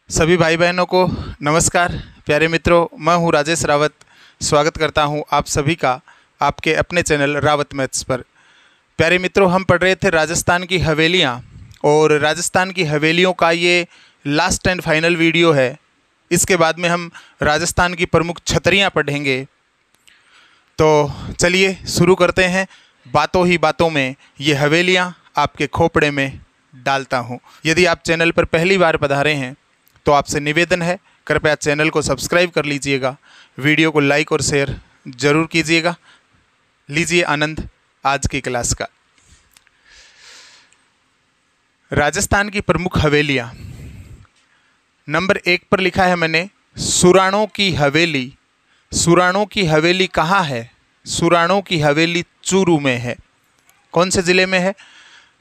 सभी भाई बहनों को नमस्कार। प्यारे मित्रों, मैं हूं राजेश रावत। स्वागत करता हूं आप सभी का आपके अपने चैनल रावत मैथ्स पर। प्यारे मित्रों, हम पढ़ रहे थे राजस्थान की हवेलियां और राजस्थान की हवेलियों का ये लास्ट एंड फाइनल वीडियो है। इसके बाद में हम राजस्थान की प्रमुख छतरियां पढ़ेंगे। तो चलिए शुरू करते हैं। बातों ही बातों में ये हवेलियां आपके खोपड़े में डालता हूँ। यदि आप चैनल पर पहली बार पधारे हैं तो आपसे निवेदन है, कृपया चैनल को सब्सक्राइब कर लीजिएगा, वीडियो को लाइक और शेयर जरूर कीजिएगा। लीजिए आनंद आज की क्लास का। राजस्थान की प्रमुख हवेलियां। नंबर 1 पर लिखा है मैंने सुराणों की हवेली। सुराणों की हवेली कहाँ है? सुराणों की हवेली चूरू में है। कौन से ज़िले में है?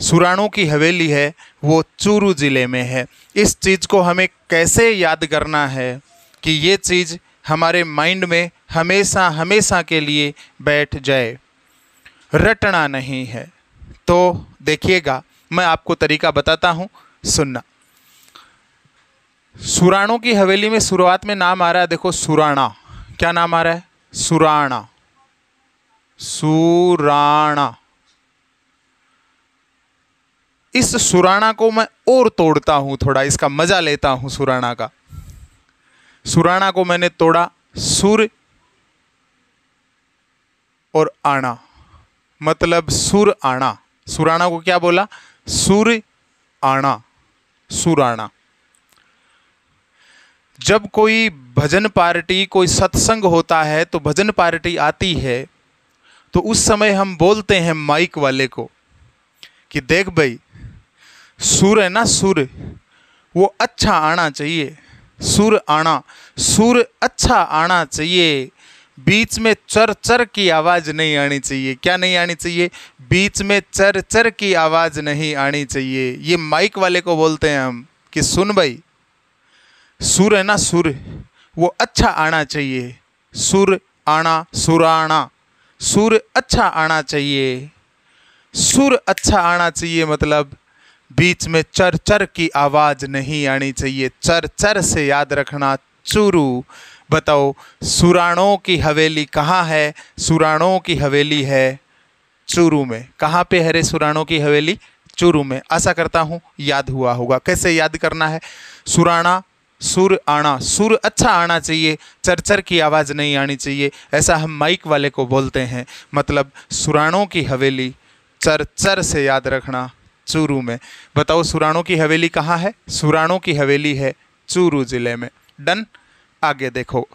सुराणों की हवेली है वो चूरू ज़िले में है। इस चीज़ को हमें कैसे याद करना है कि ये चीज़ हमारे माइंड में हमेशा हमेशा के लिए बैठ जाए, रटना नहीं है। तो देखिएगा, मैं आपको तरीका बताता हूँ, सुनना। सुराणों की हवेली में शुरुआत में नाम आ रहा है, देखो सुराणा। क्या नाम आ रहा है? सुराणा। सुराणा। इस सुराणा को मैं और तोड़ता हूं, थोड़ा इसका मजा लेता हूं सुराणा का। सुराणा को मैंने तोड़ा सुर और आना, मतलब सुर आना। सुराणा को क्या बोला? सुर आना, सुराणा। जब कोई भजन पार्टी, कोई सत्संग होता है तो भजन पार्टी आती है तो उस समय हम बोलते हैं माइक वाले को कि देख भाई, सुर है ना, सुर वो अच्छा आना चाहिए। सुर आना, सुर अच्छा आना चाहिए। बीच में चर चर की आवाज़ नहीं आनी चाहिए। क्या नहीं आनी चाहिए? बीच में चर चर की आवाज़ नहीं आनी चाहिए। ये माइक वाले को बोलते हैं हम कि सुन भाई, सुर है ना, सुर वो अच्छा आना चाहिए। सुर आना, सुराना, सुर अच्छा आना चाहिए। सुर अच्छा आना चाहिए मतलब बीच में चर चर की आवाज़ नहीं आनी चाहिए। चर चर से याद रखना, चूरू। बताओ सुराणों की हवेली कहाँ है? सुराणों की हवेली है चूरू में। कहाँ पे है रे सुराणों की हवेली? चूरू में। आशा करता हूँ याद हुआ होगा। कैसे याद करना है? सुराणा, सुर आना, सुर अच्छा आना चाहिए, चरचर की आवाज़ नहीं आनी चाहिए, ऐसा हम माइक वाले को बोलते हैं। मतलब सुराणों की हवेली चरचर से याद रखना, चूरू में। बताओ सुराणों की हवेली कहाँ है? सुराणों की हवेली है चूरू ज़िले में। डन। आगे देखो,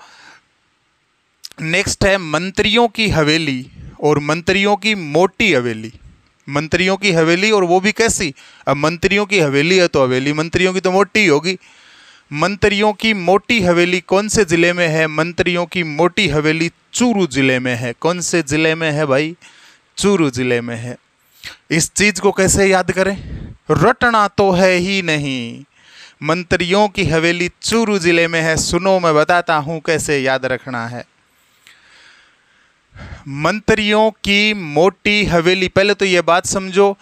नेक्स्ट है मंत्रियों की हवेली और मंत्रियों की मोटी हवेली। मंत्रियों की हवेली, और वो भी कैसी? अब मंत्रियों की हवेली है तो हवेली मंत्रियों की तो मोटी होगी। मंत्रियों की मोटी हवेली कौन से ज़िले में है? मंत्रियों की मोटी हवेली चूरू ज़िले में है। कौन से ज़िले में है भाई? चूरू ज़िले में है। इस चीज़ को कैसे याद करें? रटना तो है ही नहीं। मंत्रियों की हवेली चूरू ज़िले में है। सुनो, मैं बताता हूँ कैसे याद रखना है। मंत्रियों की मोटी हवेली, पहले तो ये बात समझो,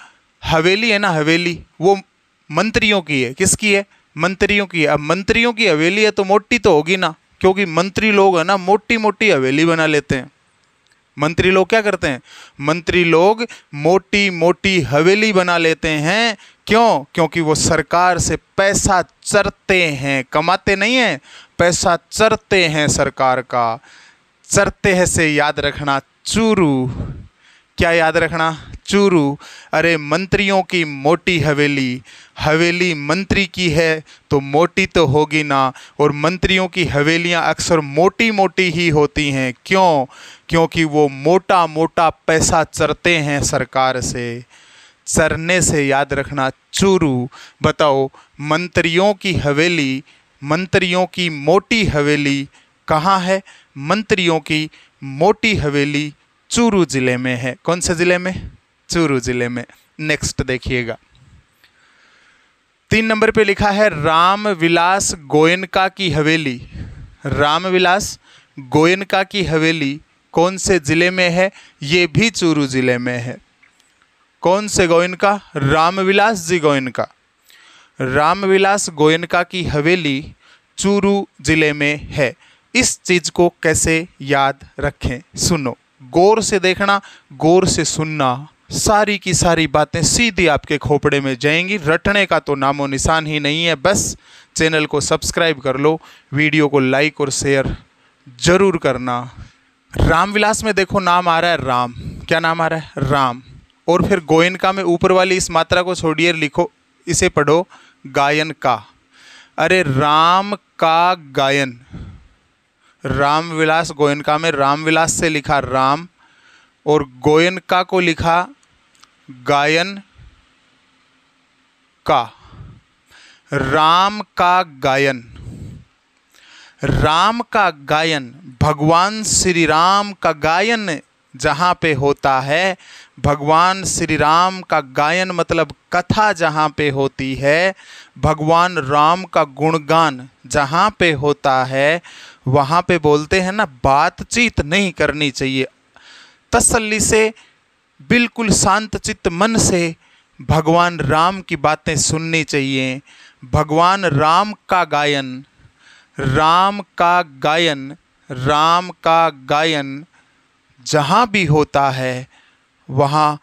हवेली है ना, हवेली वो मंत्रियों की है। किसकी है? मंत्रियों की है। अब मंत्रियों की हवेली है तो मोटी तो होगी ना, क्योंकि मंत्री लोग है ना मोटी मोटी हवेली बना लेते हैं। मंत्री लोग क्या करते हैं? मंत्री लोग मोटी मोटी हवेली बना लेते हैं। क्यों? क्योंकि वो सरकार से पैसा चरते हैं, कमाते नहीं हैं, पैसा चरते हैं सरकार का। चरते हैं से याद रखना चूरू। क्या याद रखना? चूरू। अरे मंत्रियों की मोटी हवेली, हवेली मंत्री की है तो मोटी तो होगी ना। और मंत्रियों की हवेलियां अक्सर मोटी मोटी ही होती हैं। क्यों? क्योंकि वो मोटा मोटा पैसा चरते हैं सरकार से। चरने से याद रखना चूरू। बताओ मंत्रियों की हवेली, मंत्रियों की मोटी हवेली कहाँ है? मंत्रियों की मोटी हवेली चूरू ज़िले में है। कौन से ज़िले में? चूरू ज़िले में। नेक्स्ट देखिएगा, 3 नंबर पे लिखा है रामविलास गोयनका की हवेली। रामविलास गोयनका की हवेली कौन से ज़िले में है? ये भी चूरू ज़िले में है। कौन से गोयनका? रामविलास जी गोयनका। रामविलास गोयनका की हवेली चूरू जिले में है। इस चीज को कैसे याद रखें, सुनो, गौर से देखना, गौर से सुनना, सारी की सारी बातें सीधी आपके खोपड़े में जाएंगी, रटने का तो नामो निशान ही नहीं है। बस चैनल को सब्सक्राइब कर लो, वीडियो को लाइक और शेयर जरूर करना। रामविलास में देखो नाम आ रहा है राम, क्या नाम आ रहा है, राम। और फिर गोयनका में ऊपर वाली इस मात्रा को छोड़िए, लिखो, इसे पढ़ो गायन का। अरे राम का गायन, रामविलास गोयनका में रामविलास से लिखा राम और गोयनका को लिखा गायन का। राम का गायन, राम का गायन, भगवान श्री राम का गायन जहाँ पे होता है, भगवान श्री राम का गायन मतलब कथा जहाँ पे होती है, भगवान राम का गुणगान जहाँ पे होता है, वहाँ पे बोलते हैं ना, बातचीत नहीं करनी चाहिए। तसल्ली से, बिल्कुल शांत चित्त मन से भगवान राम की बातें सुननी चाहिए। भगवान राम का गायन, राम का गायन, राम का गायन जहाँ भी होता है वहाँ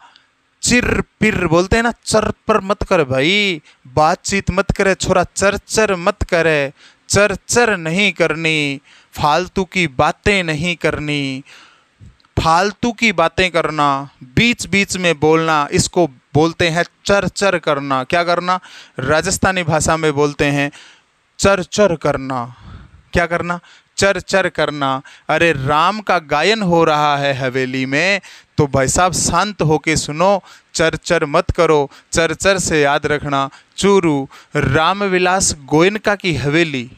चिर पिर बोलते हैं ना, चर पर मत कर भाई, बातचीत मत करे छोरा, चर मत करे, चर नहीं करनी, फालतू की बातें नहीं करनी। फालतू की बातें करना, बीच बीच में बोलना, इसको बोलते हैं चर करना। क्या करना, राजस्थानी भाषा में बोलते हैं चर करना। क्या करना, चर करना। अरे राम का गायन हो रहा है हवेली में, तो भाई साहब शांत होके सुनो, चर मत करो। चर से याद रखना, चूरू रामविलास गोयनका की हवेली,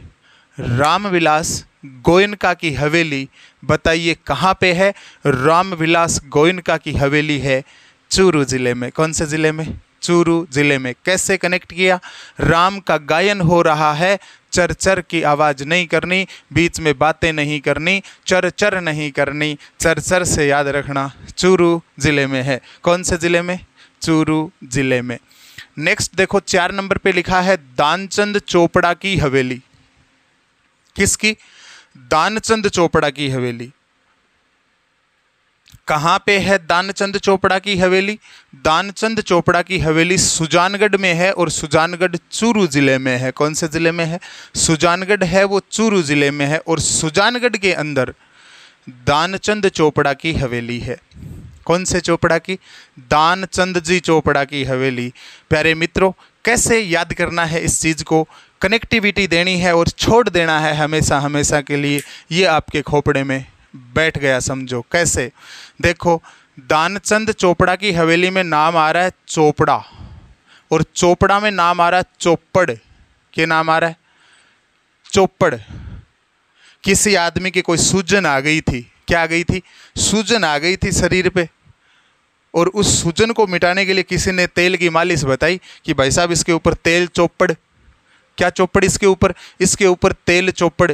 रामविलास गोयनका की हवेली, बताइए कहाँ पे है। रामविलास गोयनका की हवेली है चूरू जिले में। कौन से जिले में, चूरू जिले में। कैसे कनेक्ट किया, राम का गायन हो रहा है, चर की आवाज़ नहीं करनी, बीच में बातें नहीं करनी, चर नहीं करनी, चर से याद रखना, चूरू जिले में है। कौन से जिले में, चूरू जिले में। नेक्स्ट देखो 4 नंबर पे लिखा है दानचंद चोपड़ा की हवेली। किसकी, दानचंद चोपड़ा की हवेली। कहाँ पे है दानचंद चोपड़ा की हवेली, दानचंद चोपड़ा की हवेली सुजानगढ़ में है, और सुजानगढ़ चूरू जिले में है। कौन से जिले में है, सुजानगढ़ है वो चूरू जिले में है, और सुजानगढ़ के अंदर दानचंद चोपड़ा की हवेली है। कौन से चोपड़ा की, दानचंद जी चोपड़ा की हवेली। प्यारे मित्रों, कैसे याद करना है इस चीज़ को, कनेक्टिविटी देनी है और छोड़ देना है हमेशा हमेशा के लिए, ये आपके खोपड़े में बैठ गया समझो। कैसे, देखो दानचंद चोपड़ा की हवेली में नाम आ रहा है चोपड़ा, और चोपड़ा में नाम आ रहा है चोपड़। क्या नाम आ रहा है, चोपड़। किसी आदमी की कोई सूजन आ गई थी, क्या आ गई थी, सूजन आ गई थी शरीर पे, और उस सूजन को मिटाने के लिए किसी ने तेल की मालिश बताई कि भाई साहब इसके ऊपर तेल चोपड़। क्या चोपड़ इसके ऊपर, इसके ऊपर तेल चोपड़।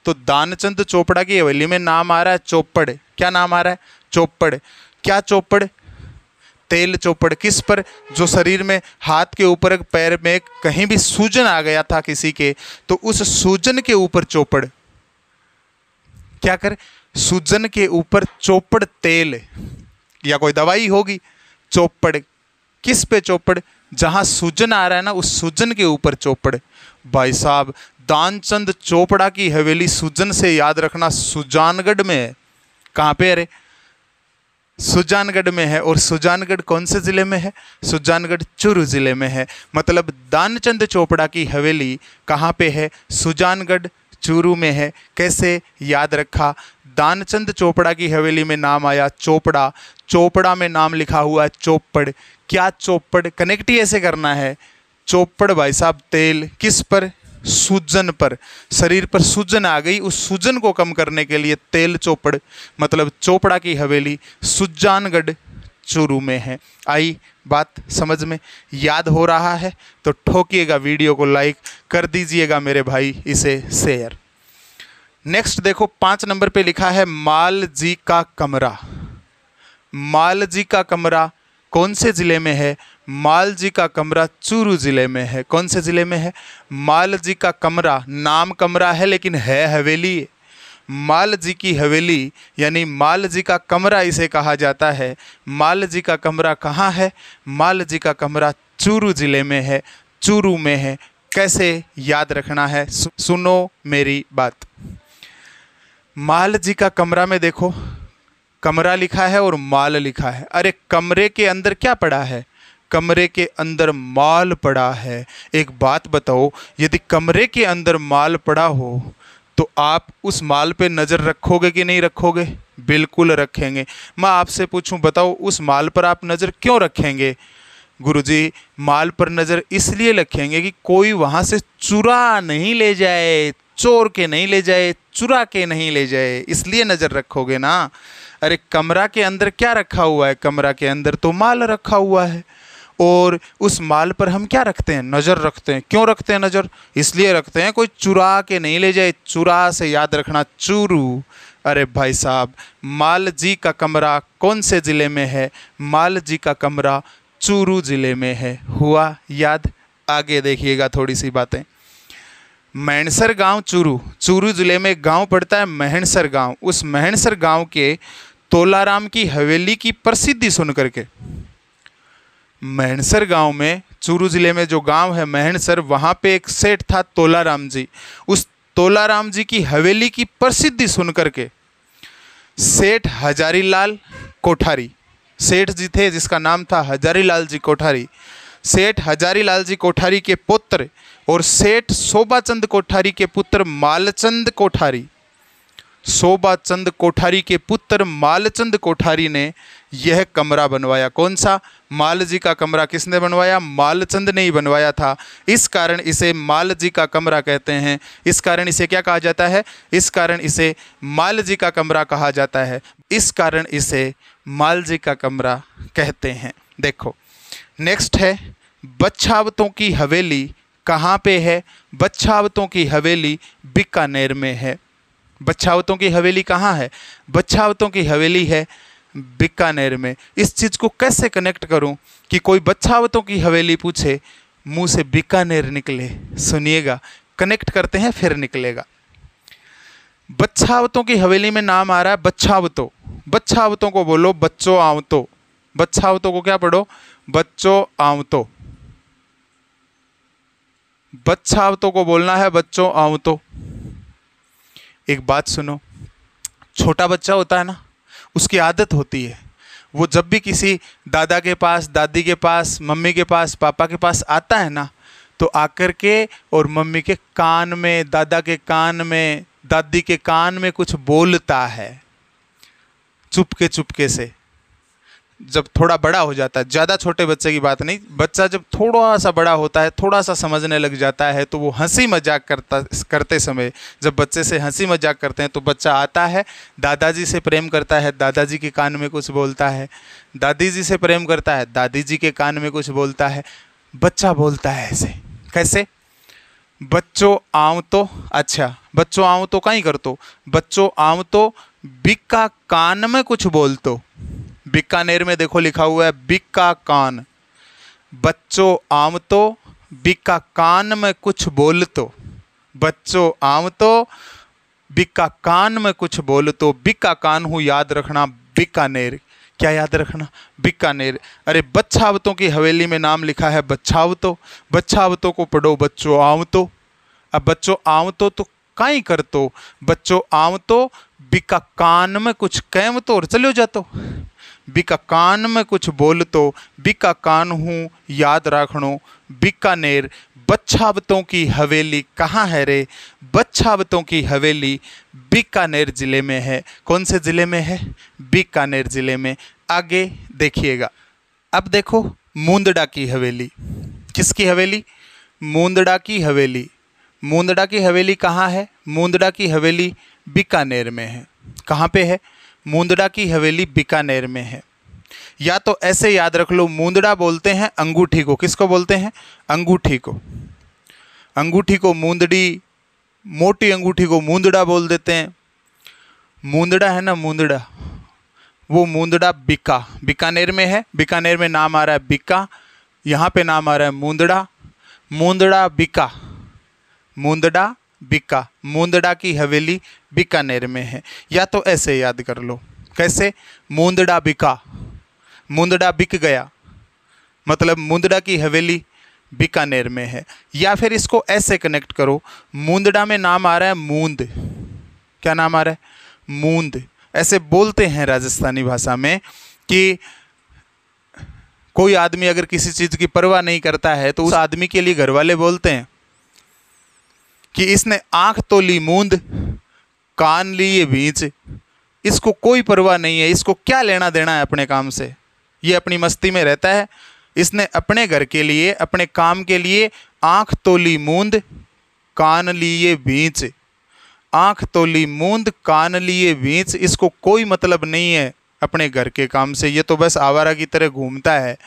तो दानचंद चोपड़ा की हवेली में नाम आ रहा है चोपड़। क्या नाम आ रहा है, चोपड़। क्या चोपड़, तेल चोपड़। किस पर, जो शरीर में, हाथ के ऊपर, पैर में कहीं भी सूजन आ गया था किसी के, तो उस सूजन के ऊपर चोपड़। क्या करे, सूजन के ऊपर चोपड़ तेल या कोई दवाई होगी, चोपड़। किस पे चोपड़, जहां सूजन आ रहा है ना, उस सूजन के ऊपर चोपड़। भाई साहब दानचंद चोपड़ा की हवेली सूजन से याद रखना सुजानगढ़ में है। कहाँ पे, अरे सुजानगढ़ में है। और सुजानगढ़ कौन से ज़िले में है, सुजानगढ़ चूरू ज़िले में है। मतलब दानचंद चोपड़ा की हवेली कहाँ पे है, सुजानगढ़ चूरू में है। कैसे याद रखा, दानचंद चोपड़ा की हवेली में नाम आया चोपड़ा, चोपड़ा में नाम लिखा हुआ है चोपड़। क्या चोपड़, कनेक्ट ही ऐसे करना है, चोपड़ भाई साहब तेल, किस पर, सूजन पर। शरीर पर सूजन आ गई, उस सूजन को कम करने के लिए तेल चोपड़। मतलब चोपड़ा की हवेली सुजानगढ़ चूरू में है। आई बात समझ में, याद हो रहा है तो ठोकिएगा, वीडियो को लाइक कर दीजिएगा मेरे भाई, इसे शेयर। नेक्स्ट देखो 5 नंबर पे लिखा है माल जी का कमरा। माल जी का कमरा कौन से ज़िले में है, माल जी का कमरा चूरू जिले में है। कौन से जिले में है? माल जी का कमरा, नाम कमरा है लेकिन है हवेली है। माल जी की हवेली यानी माल जी का कमरा इसे कहा जाता है। माल जी का कमरा कहाँ है? माल जी का कमरा चूरू जिले में है, चूरू में है। कैसे याद रखना है? सुनो मेरी बात। माल जी का कमरा में देखो, कमरा लिखा है और माल लिखा है। अरे कमरे के अंदर क्या पड़ा है? कमरे के अंदर माल पड़ा है। एक बात बताओ, यदि कमरे के अंदर माल पड़ा हो तो आप उस माल पे नज़र रखोगे कि नहीं रखोगे? बिल्कुल रखेंगे। मैं आपसे पूछूं, बताओ उस माल पर आप नज़र क्यों रखेंगे? गुरुजी, माल पर नज़र इसलिए रखेंगे कि कोई वहाँ से चुरा नहीं ले जाए, चोर के नहीं ले जाए, चुरा के नहीं ले जाए, इसलिए नज़र रखोगे ना। अरे कमरा के अंदर क्या रखा हुआ है? कमरा के अंदर तो माल रखा हुआ है, और उस माल पर हम क्या रखते हैं? नज़र रखते हैं। क्यों रखते हैं नज़र? इसलिए रखते हैं कोई चुरा के नहीं ले जाए। चुरा से याद रखना चूरू। अरे भाई साहब, माल जी का कमरा कौन से ज़िले में है? माल जी का कमरा चूरू ज़िले में है। हुआ याद? आगे देखिएगा थोड़ी सी बातें। मैणसर गांव चूरू, चूरू ज़िले में गांव पड़ता है मैणसर गांव। उस मैणसर गांव के तोलाराम की हवेली की प्रसिद्धि सुन करके, मैणसर गांव में, चूरू ज़िले में जो गांव है मैणसर, वहाँ पे एक सेठ था तोलाराम जी। उस तोलाराम जी की हवेली की प्रसिद्धि सुन करके सेठ हजारीलाल कोठारी, सेठ जी थे जिसका नाम था हजारीलाल जी कोठारी, सेठ हजारीलाल जी कोठारी के पुत्र और सेठ शोभाचंद कोठारी के पुत्र मालचंद कोठारी, शोभाचंद कोठारी के पुत्र मालचंद कोठारी ने यह कमरा बनवाया। कौन सा? माल जी का कमरा किसने बनवाया? मालचंद ने ही बनवाया था। इस कारण इसे माल जी का कमरा कहते हैं। इस कारण इसे क्या कहा जाता है? इस कारण इसे माल जी का कमरा कहा जाता है। इस कारण इसे माल जी का कमरा कहते हैं। देखो नेक्स्ट है, बच्छावतों की हवेली कहाँ पे है? बच्छावतों की हवेली बीकानेर में है। बच्छावतों की हवेली कहाँ है? बच्छावतों की हवेली है बीकानेर में। इस चीज़ को कैसे कनेक्ट करूं कि कोई बच्छावतों की हवेली पूछे, मुंह से बीकानेर निकले? सुनिएगा, कनेक्ट करते हैं फिर निकलेगा। बच्छावतों की हवेली में नाम आ रहा है बच्छावतों। बच्छावतों को बोलो बच्चों आवतों। बच्छावतों को क्या पढ़ो? बच्चों आवतों। बच्छावतों को बोलना है बच्चों आवतों। एक बात सुनो, छोटा बच्चा होता है ना, उसकी आदत होती है, वो जब भी किसी दादा के पास, दादी के पास, मम्मी के पास, पापा के पास आता है ना, तो आकर के और मम्मी के कान में, दादा के कान में, दादी के कान में कुछ बोलता है चुपके से। जब थोड़ा बड़ा हो जाता है, ज़्यादा छोटे बच्चे की बात नहीं, बच्चा जब थोड़ा सा बड़ा होता है, थोड़ा सा समझने लग जाता है, तो वो हंसी मजाक करते समय, जब बच्चे से हंसी मजाक करते हैं तो बच्चा आता है, दादाजी से प्रेम करता है, दादाजी के कान में कुछ बोलता है, दादी जी से प्रेम करता है, दादी जी के कान में कुछ बोलता है। बच्चा बोलता है ऐसे। कैसे? बच्चों आऊँ तो, अच्छा बच्चों आऊँ तो कहीं कर तो, बच्चों आऊँ तो बिक्का कान में कुछ बोल तो। बीकानेर में देखो लिखा हुआ है बिक्का कान। बच्चों आम तो बिक्का कान में कुछ बोल तो। बच्चों आम तो बिक्का कान में कुछ बोल तो। बिक्का कान हूँ याद रखना बीकानेर। क्या याद रखना? बीकानेर। अरे बच्छावतों की हवेली में नाम लिखा है बच्छावतों। बच्छावतों को पढ़ो बच्चों आम तो। अब बच्चों आम तो काई कर तो, बच्चों आम तो बिका कान में कुछ कैम तो और चलो जातो। बिका कान में कुछ बोल तो, बिका कान हूँ याद रखनो बीकानेर। बच्छावतों की हवेली कहाँ है रे? बच्छावतों की हवेली बीकानेर ज़िले में है। कौन से ज़िले में है? बीकानेर ज़िले में। आगे देखिएगा। अब देखो मुंदड़ा की हवेली। किसकी हवेली? मुंदड़ा की हवेली। मुंदड़ा की हवेली कहाँ है? मुंदड़ा की हवेली बीकानेर में है। कहाँ पे है? मुंदड़ा की हवेली बीकानेर में है। या तो ऐसे याद रख लो, मुंदड़ा बोलते हैं अंगूठी को। किसको बोलते हैं? अंगूठी को। अंगूठी को मुंदड़ी, मोटी अंगूठी को मुंदड़ा बोल देते हैं। मुंदड़ा है ना, मुंदड़ा, वो मुंदड़ा बीकानेर में है। बीकानेर में नाम आ रहा है बिक्का। यहाँ पे नाम आ रहा है मूंदड़ा, मूंदड़ा बिका, मूंदड़ा बिका, मूंदड़ा की हवेली बीकानेर में है। या तो ऐसे याद कर लो, कैसे? मूंदड़ा बिका, मूंदड़ा बिक गया, मतलब मूंदड़ा की हवेली बीकानेर में है। या फिर इसको ऐसे कनेक्ट करो, मूंदड़ा में नाम आ रहा है मूंद, क्या नाम आ रहा है? मूंद। ऐसे बोलते हैं राजस्थानी भाषा में कि कोई आदमी अगर किसी चीज़ की परवाह नहीं करता है तो उस आदमी के लिए घर वाले बोलते हैं कि इसने आंख तो ली मूंद, कान लिए भींच, इसको कोई परवाह नहीं है, इसको क्या लेना देना है अपने काम से, ये अपनी मस्ती में रहता है। इसने अपने घर के लिए, अपने काम के लिए आंख तो ली मूंद, कान लिए भींच, आंख तो ली मूंद, कान लिए भींच, इसको कोई मतलब नहीं है अपने घर के काम से, ये तो बस आवारा की तरह घूमता है।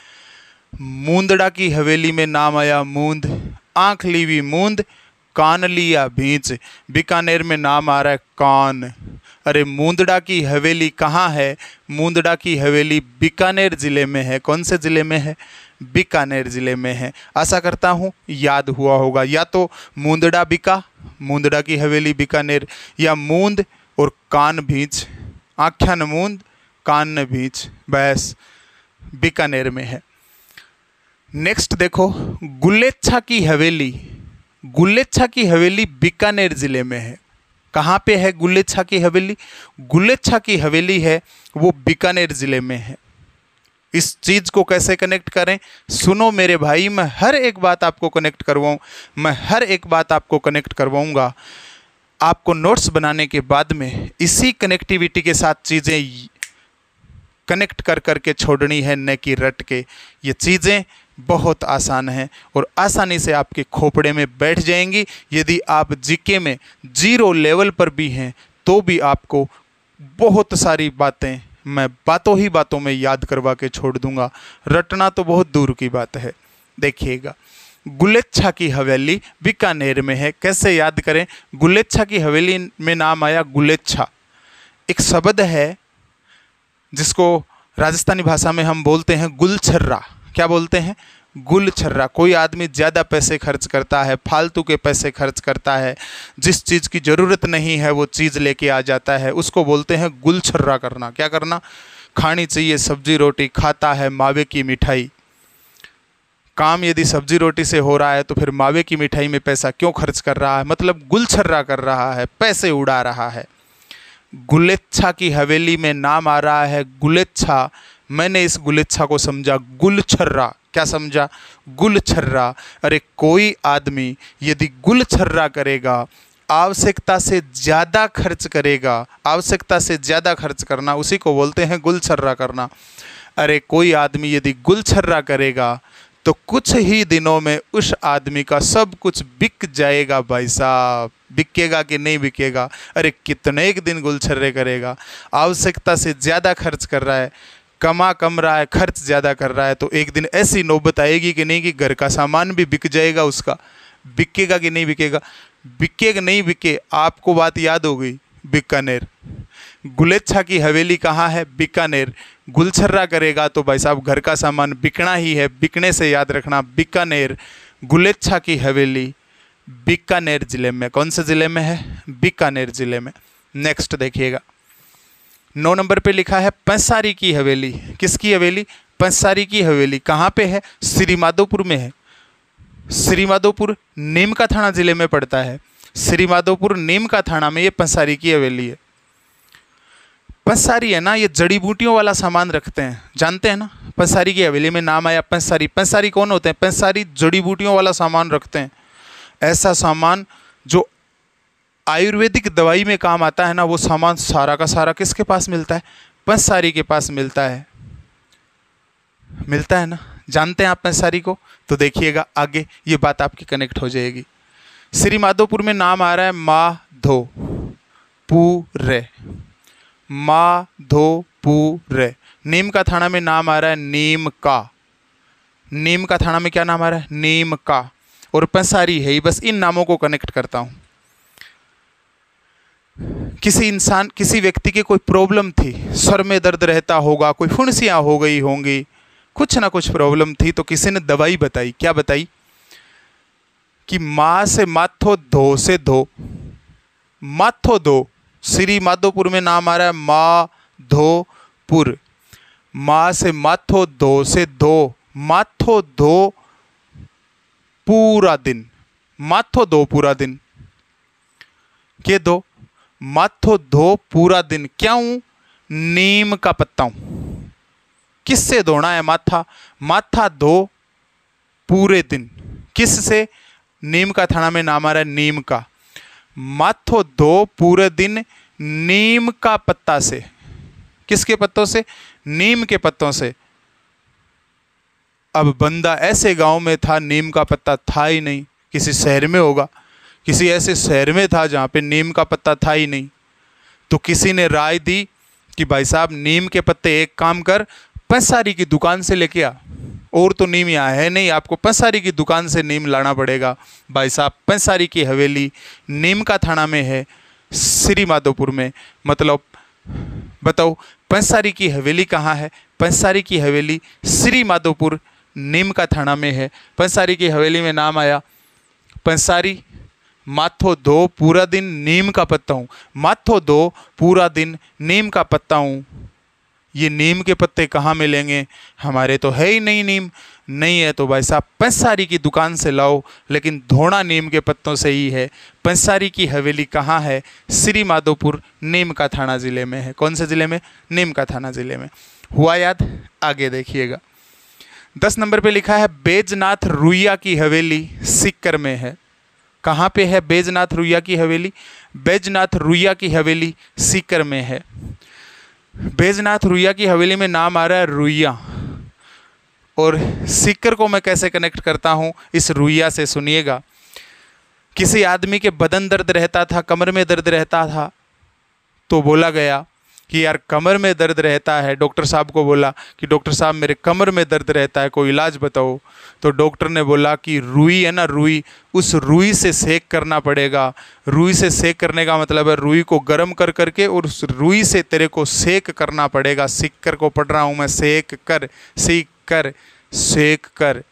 मूंदड़ा की हवेली में नाम आया मूंद, आंख ली हुई मूंद, कान लिया भींच, बीकानेर में नाम आ रहा है कान। अरे मूंदड़ा की हवेली कहाँ है? मूंदड़ा की हवेली बीकानेर ज़िले में है। कौन से ज़िले में है? बीकानेर ज़िले में है। आशा करता हूँ याद हुआ होगा। या तो मूंदड़ा बिका, मूंदड़ा की हवेली बीकानेर, या मूंद और कान भींच, आँख्या न मूंद कान न भींच, बस बीकानेर में है। नेक्स्ट देखो, गुलेच्छा की हवेली, गुलेच्छा की हवेली बीकानेर ज़िले में है। कहाँ पे है गुलेच्छा की हवेली? गुलेच्छा की हवेली है वो बीकानेर ज़िले में है। इस चीज़ को कैसे कनेक्ट करें? सुनो मेरे भाई, मैं हर एक बात आपको कनेक्ट करवाऊँ, मैं हर एक बात आपको कनेक्ट करवाऊँगा। आपको नोट्स बनाने के बाद में इसी कनेक्टिविटी के साथ चीज़ें कनेक्ट कर करके छोड़नी है, न कि रट के। ये चीज़ें बहुत आसान हैं और आसानी से आपके खोपड़े में बैठ जाएंगी। यदि आप जीके में 0 लेवल पर भी हैं तो भी आपको बहुत सारी बातें मैं बातों ही बातों में याद करवा के छोड़ दूंगा, रटना तो बहुत दूर की बात है। देखिएगा, गुलेच्छा की हवेली बीकानेर में है। कैसे याद करें? गुलेच्छा की हवेली में नाम आया गुलेच्छा। एक शब्द है जिसको राजस्थानी भाषा में हम बोलते हैं गुलछर्रा। क्या बोलते हैं? गुलछर्रा। कोई आदमी ज़्यादा पैसे खर्च करता है, फालतू के पैसे खर्च करता है, जिस चीज़ की ज़रूरत नहीं है वो चीज़ लेके आ जाता है, उसको बोलते हैं गुलछर्रा करना। क्या करना? खानी चाहिए सब्जी रोटी, खाता है मावे की मिठाई। काम यदि सब्जी रोटी से हो रहा है तो फिर मावे की मिठाई में पैसा क्यों खर्च कर रहा है? मतलब गुलछर्रा कर रहा है, पैसे उड़ा रहा है। गुलेच्छा की हवेली में नाम आ रहा है गुलेच्छा। मैंने इस गुलेच्छा को समझा गुलछर्रा। क्या समझा? गुलछर्रा। अरे कोई आदमी यदि गुलछर्रा करेगा, आवश्यकता से ज़्यादा खर्च करेगा, आवश्यकता से ज़्यादा खर्च करना, उसी को बोलते हैं गुलछर्रा करना। अरे कोई आदमी यदि गुलछर्रा करेगा तो कुछ ही दिनों में उस आदमी का सब कुछ बिक जाएगा। भाई साहब, बिकेगा कि नहीं बिकेगा? अरे कितने एक दिन गुलछर्रे करेगा, आवश्यकता से ज़्यादा खर्च कर रहा है, कमा कम रहा है, खर्च ज़्यादा कर रहा है, तो एक दिन ऐसी नौबत आएगी कि नहीं कि घर का सामान भी बिक जाएगा उसका। बिकेगा कि नहीं बिकेगा? बिके कि नहीं बिके? आपको बात याद हो गई। बीकानेर। गुलेच्छा की हवेली कहाँ है? बीकानेर। गुलछर्रा करेगा तो भाई साहब घर का सामान बिकना ही है, बिकने से याद रखना बीकानेर। गुलेच्छा की हवेली बीकानेर ज़िले में। कौन से ज़िले में है? बीकानेर ज़िले में। नेक्स्ट देखिएगा, 9 नंबर पे लिखा है पंसारी की हवेली। किसकी हवेली? पंसारी की हवेली। कहाँ पे है? श्री माधोपुर में है। श्री माधोपुर नीमका थाना ज़िले में पड़ता है। श्री माधोपुर नीमका थाना में ये पंसारी की हवेली है। पंसारी है ना, ये जड़ी बूटियों वाला सामान रखते हैं, जानते हैं ना। पंसारी की हवेली में नाम आया पंसारी। पंसारी कौन होते हैं? पंसारी जड़ी बूटियों वाला सामान रखते हैं। ऐसा सामान जो आयुर्वेदिक दवाई में काम आता है ना, वो सामान सारा का सारा किसके पास मिलता है? पंसारी के पास मिलता है। मिलता है ना, जानते हैं आप पंसारी को? तो देखिएगा आगे ये बात आपकी कनेक्ट हो जाएगी। श्री माधोपुर में नाम आ रहा है माधोपुर। माधोपुर। नीमका थाना में नाम आ रहा है नीमका। नीमका थाना में क्या नाम आ रहा है? नीमका। और पंसारी है ही। बस इन नामों को कनेक्ट करता हूँ। किसी व्यक्ति के कोई प्रॉब्लम थी, सर में दर्द रहता होगा, कोई फुंसियाँ हो गई होंगी, कुछ ना कुछ प्रॉब्लम थी, तो किसी ने दवाई बताई। क्या बताई? कि माँ से माथो, धो से धो, माथो धो। श्री माधोपुर में नाम आ रहा है माधोपुर। माँ से माथो, धो से धो, माथो धो पूरा दिन, माथो धो पूरा दिन। के दो माथो धो पूरा दिन। क्यों? नीम का पत्ता हूं। किससे धोना है माथा? माथा धो पूरे दिन। किससे? नीम का थाना में नाम आ रहा है नीम का। माथो धो पूरे दिन नीम का पत्ता से। किसके पत्तों से? नीम के पत्तों से। अब बंदा ऐसे गांव में था, नीम का पत्ता था ही नहीं। किसी शहर में होगा, किसी ऐसे शहर में था जहां पे नीम का पत्ता था ही नहीं। तो किसी ने राय दी कि भाई साहब नीम के पत्ते एक काम कर, पंसारी की दुकान से लेके आ। और तो नीम यहाँ है नहीं, आपको पंसारी की दुकान से नीम लाना पड़ेगा। भाई साहब पंसारी की हवेली नीम का थाना में है, श्री माधोपुर में। मतलब बताओ पंसारी की हवेली कहाँ है? पंसारी की हवेली श्री माधोपुर नीम का थाना में है। पंसारी की हवेली में नाम आया पंसारी। माथो धो पूरा दिन नीम का पत्ता हूँ, माथो धो पूरा दिन नीम का पत्ता हूँ। ये नीम के पत्ते कहाँ मिलेंगे? हमारे तो है ही नहीं नीम। नहीं है तो भाई साहब पंसारी की दुकान से लाओ, लेकिन धोना नीम के पत्तों से ही है। पंसारी की हवेली कहाँ है? श्री माधोपुर नीम का थाना जिले में है। कौन से जिले में? नीम का थाना जिले में। हुआ याद? आगे देखिएगा। 10 नंबर पे लिखा है बैजनाथ रुइया की हवेली सीकर में है। कहाँ पे है बैजनाथ रुइया की हवेली? बैजनाथ रुइया की हवेली सीकर में है। बैजनाथ रुइया की हवेली में नाम आ रहा है रुइया। और सीकर को मैं कैसे कनेक्ट करता हूँ इस रुइया से, सुनिएगा। किसी आदमी के बदन दर्द रहता था, कमर में दर्द रहता था, तो बोला गया कि यार कमर में दर्द रहता है। डॉक्टर साहब को बोला कि डॉक्टर साहब मेरे कमर में दर्द रहता है, कोई इलाज बताओ। तो डॉक्टर ने बोला कि रुई है ना, रुई, उस रुई से सेक करना पड़ेगा। रुई से सेक करने का मतलब है रुई को गर्म कर करके और उस रुई से तेरे को सेक करना पड़ेगा। सीख कर को पढ़ रहा हूँ मैं, सेक कर, सीख कर, सेक कर।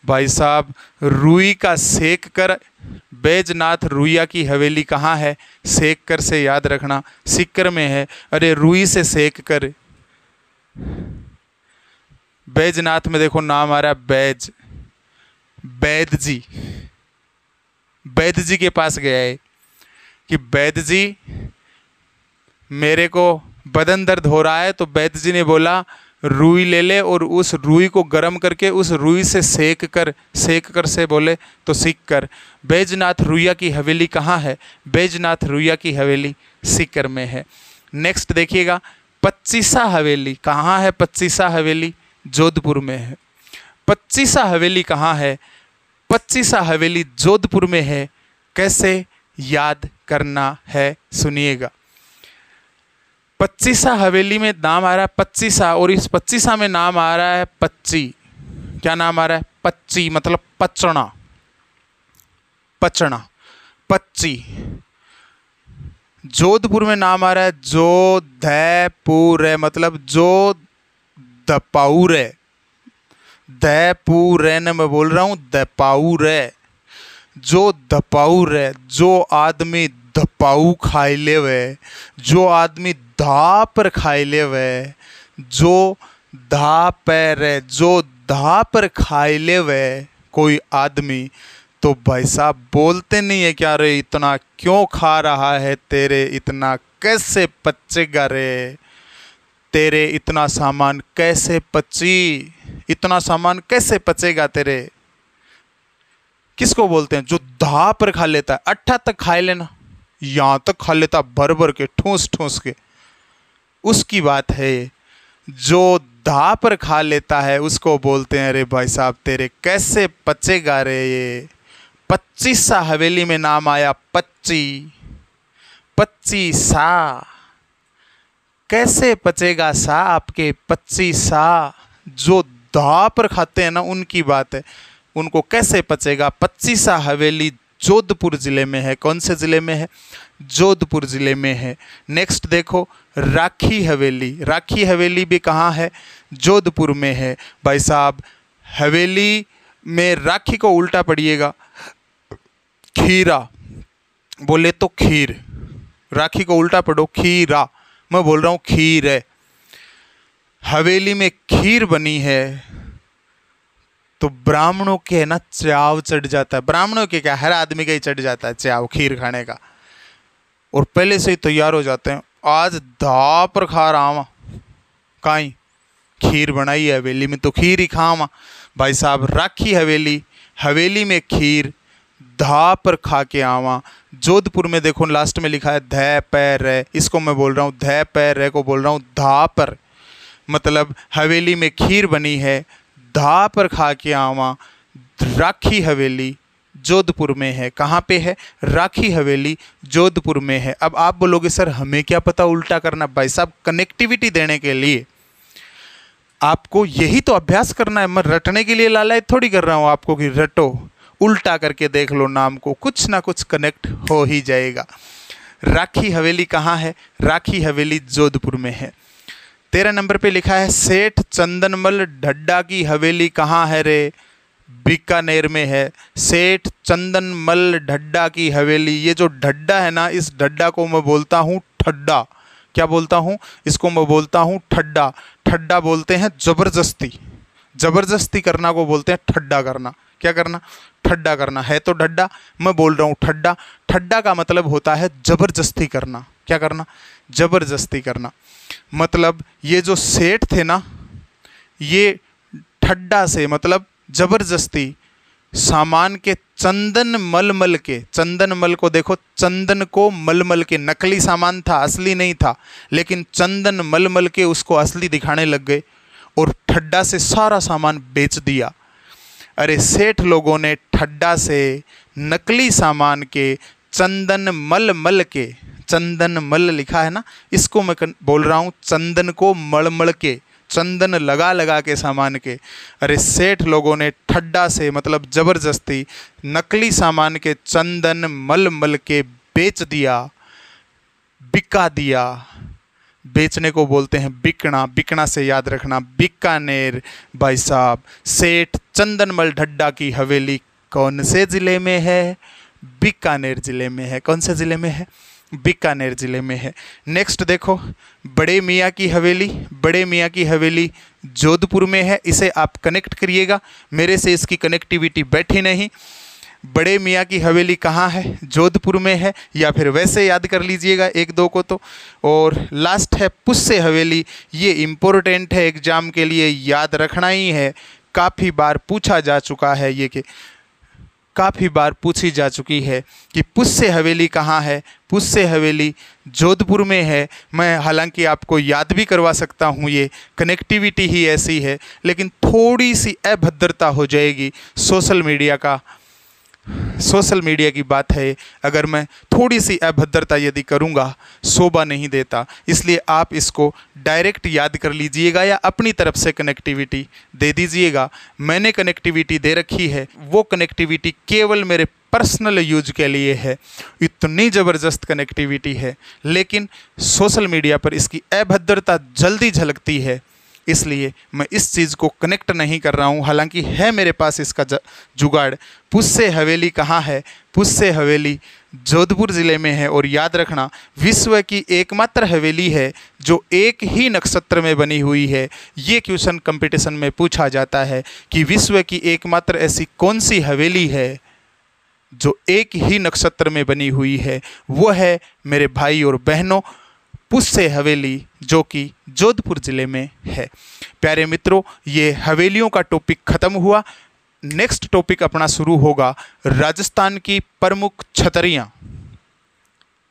भाई साहब रुई का सेक कर। बैजनाथ रुइया की हवेली कहाँ है? सेक कर से याद रखना, सीकर में है। अरे रुई से सेक कर। बैजनाथ में देखो नाम आ रहा है बैज, बैद जी। बैद जी के पास गया है कि बैद जी मेरे को बदन दर्द हो रहा है। तो बैद जी ने बोला रुई ले ले और उस रुई को गर्म करके उस रुई से सेक कर। सेक कर से बोले तो सीख कर। बैजनाथ रुइया की हवेली कहाँ है? बैजनाथ रुइया की हवेली सीकर में है। नेक्स्ट देखिएगा, पच्चीसा हवेली कहाँ है? पच्चीसा हवेली जोधपुर में है। पच्चीसा हवेली कहाँ है? पच्चीसा हवेली जोधपुर में है। कैसे याद करना है सुनिएगा। पच्चीसा हवेली में नाम आ रहा है पच्चीसा, और इस पच्चीसा में नाम आ रहा है पच्ची। क्या नाम आ रहा है? पच्ची मतलब पचना, पचना, पच्ची। जोधपुर में नाम आ रहा है जोधपुर, मतलब जो दपाउर है। दयपुर है ना, मैं बोल रहा हूँ दपाउर है। जो दपाउर है, जो आदमी दपाऊ खाई ले वे, जो आदमी धा पर खाई ले वे, जो धा पैर है, जो धा पर खाई ले वे कोई आदमी, तो भाई साहब बोलते नहीं है क्या रे इतना क्यों खा रहा है तेरे, इतना कैसे पचेगा रे तेरे, इतना सामान कैसे पची, इतना सामान कैसे पचेगा तेरे। किसको बोलते हैं? जो धा पर खा लेता है। अट्ठा तक खा लेना, यहाँ तक खा लेता भर भर के, ठूस ठूस के, उसकी बात है। जो धा पर खा लेता है उसको बोलते हैं अरे भाई साहब तेरे कैसे पचेगा रे ये। पच्चीसा हवेली में नाम आया पच्ची, पच्चीसा। कैसे पचेगा सा आपके? पच्चीसा। जो धा पर खाते हैं ना उनकी बात है, उनको कैसे पचेगा। पच्चीसा हवेली जोधपुर ज़िले में है। कौन से ज़िले में है? जोधपुर ज़िले में है। नेक्स्ट देखो राखी हवेली। राखी हवेली भी कहाँ है? जोधपुर में है। भाई साहब हवेली में राखी को उल्टा पढ़िएगा, खीरा बोले तो खीर, राखी को उल्टा पढ़ो खीरा, मैं बोल रहा हूँ खीर है। हवेली में खीर बनी है तो ब्राह्मणों के है ना चाव चढ़ जाता है। ब्राह्मणों के क्या, हर आदमी का ही चढ़ जाता है चाव खीर खाने का, और पहले से ही तैयार हो जाते हैं। आज धा पर खा रहा हूँ, काई खीर बनाई है हवेली में तो खीर ही खावा। भाई साहब राखी हवेली, हवेली में खीर, धा पर खा के आवा। जोधपुर में देखो लास्ट में लिखा है ध पैर है, इसको मैं बोल रहा हूँ ध पैर है को बोल रहा हूँ धा पर, मतलब हवेली में खीर बनी है, धा पर खा के आवा। राखी हवेली जोधपुर में है। कहाँ पे है? राखी हवेली जोधपुर में है। अब आप बोलोगे सर हमें क्या पता उल्टा करना। भाई साहब कनेक्टिविटी देने के लिए आपको यही तो अभ्यास करना है। मैं रटने के लिए लालच थोड़ी कर रहा हूँ आपको कि रटो, उल्टा करके देख लो नाम को, कुछ ना कुछ कनेक्ट हो ही जाएगा। राखी हवेली कहाँ है? राखी हवेली जोधपुर में है। 13 नंबर पे लिखा है सेठ चंदनमल ढड्डा की हवेली कहाँ है रे? बीकानेर में है। सेठ चंदनमल ढड्डा की हवेली, ये जो ढड्डा है ना, इस ढड्डा को मैं बोलता हूँ ठड्डा। क्या बोलता हूँ? इसको मैं बोलता हूँ ठड्डा। ठड्डा बोलते हैं जबरदस्ती, जबरदस्ती करना को बोलते हैं ठड्डा करना। क्या करना? ठड्डा करना है तो ढड्डा, मैं बोल रहा हूँ ठड्डा। ठड्डा का मतलब होता है जबरदस्ती करना। क्या करना? जबरदस्ती करना। मतलब ये जो सेठ थे ना, ये ठड्डा से मतलब जबरदस्ती सामान के चंदन मलमल के, चंदन मल को देखो, चंदन को मलमल के, नकली सामान था असली नहीं था, लेकिन चंदन मलमल के उसको असली दिखाने लग गए और ठड्डा से सारा सामान बेच दिया। अरे सेठ लोगों ने ठड्डा से नकली सामान के चंदन मलमल के, चंदन मल लिखा है ना, इसको मैं बोल रहा हूँ चंदन को मलमल के, चंदन लगा लगा के सामान के। अरे सेठ लोगों ने ठड्डा से मतलब जबरदस्ती नकली सामान के चंदन मल के बेच दिया, बिका दिया। बेचने को बोलते हैं बिकना। बिकना से याद रखना बीकानेर। भाई साहब सेठ चंदनमल ढड्डा की हवेली कौन से ज़िले में है? बीकानेर ज़िले में है। कौन से ज़िले में है? बीकानेर ज़िले में है। नेक्स्ट देखो बड़े मियाँ की हवेली। बड़े मियाँ की हवेली जोधपुर में है। इसे आप कनेक्ट करिएगा, मेरे से इसकी कनेक्टिविटी बैठी नहीं। बड़े मियाँ की हवेली कहाँ है? जोधपुर में है, या फिर वैसे याद कर लीजिएगा एक दो को तो। और लास्ट है पुस्से हवेली। ये इम्पोर्टेंट है, एग्ज़ाम के लिए याद रखना ही है। काफ़ी बार पूछा जा चुका है ये, कि काफ़ी बार पूछी जा चुकी है कि पुस्से हवेली कहाँ है। पुस्से हवेली जोधपुर में है। मैं हालांकि आपको याद भी करवा सकता हूँ, ये कनेक्टिविटी ही ऐसी है, लेकिन थोड़ी सी अभद्रता हो जाएगी। सोशल मीडिया की बात है, अगर मैं थोड़ी सी अभद्रता यदि करूँगा शोभा नहीं देता, इसलिए आप इसको डायरेक्ट याद कर लीजिएगा या अपनी तरफ से कनेक्टिविटी दे दीजिएगा। मैंने कनेक्टिविटी दे रखी है, वो कनेक्टिविटी केवल मेरे पर्सनल यूज के लिए है। इतनी ज़बरदस्त कनेक्टिविटी है, लेकिन सोशल मीडिया पर इसकी अभद्रता जल्दी झलकती है, इसलिए मैं इस चीज़ को कनेक्ट नहीं कर रहा हूँ। हालांकि है मेरे पास इसका जुगाड़। पुस्से हवेली कहाँ है? पुस्से हवेली जोधपुर ज़िले में है। और याद रखना, विश्व की एकमात्र हवेली है जो एक ही नक्षत्र में बनी हुई है। ये क्वेश्चन कंपटीशन में पूछा जाता है कि विश्व की एकमात्र ऐसी कौन सी हवेली है जो एक ही नक्षत्र में बनी हुई है। वो है मेरे भाई और बहनों पुस्से हवेली, जो कि जोधपुर ज़िले में है। प्यारे मित्रों, ये हवेलियों का टॉपिक ख़त्म हुआ। नेक्स्ट टॉपिक अपना शुरू होगा राजस्थान की प्रमुख छतरियाँ।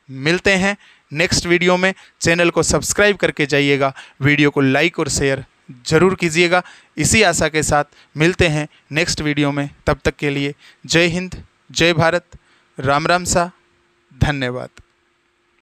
मिलते हैं नेक्स्ट वीडियो में। चैनल को सब्सक्राइब करके जाइएगा, वीडियो को लाइक और शेयर ज़रूर कीजिएगा। इसी आशा के साथ मिलते हैं नेक्स्ट वीडियो में। तब तक के लिए जय हिंद, जय भारत, राम राम सा, धन्यवाद।